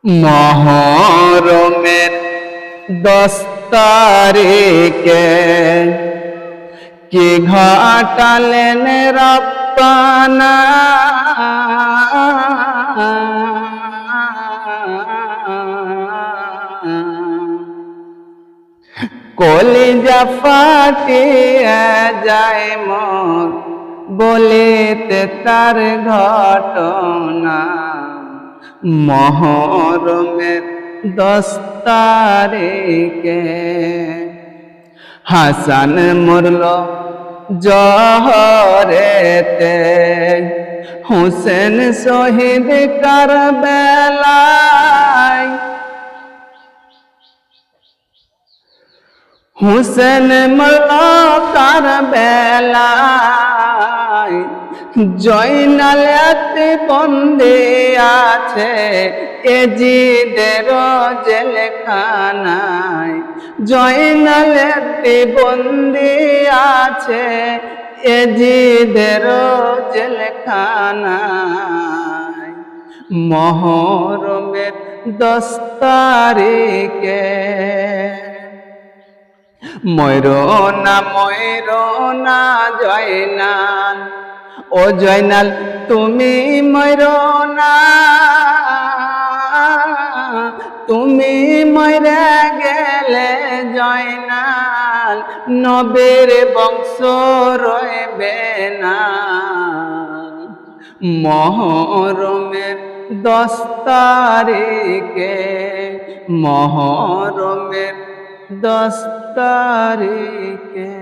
মহরমের 10 তারিখে কি ঘটালেন রব্বানা, কলিজা ফাটিয়া যায় মোর বলিতে তার ঘটনা। মহরমের 10 তারিখে হাসান মরল জহরেতে, হুসেন শহীদ কারবালায়। হুসেন মরল কারবালায়, জয়নাল বন্দী আছে এজিদের জেলখানায়। জয়নাল বন্দী আছে এজিদের জেলখানায়। মহরমের 10 তারিখে ময়ূর না জয়নাল, ও জয়নাল তুমি ময়ূর না, তুমি মরে গেলে জয়নাল নবীর বংশ রইবে না। মহরমের 10 তারিখে, মহরমের 10 তারিখে।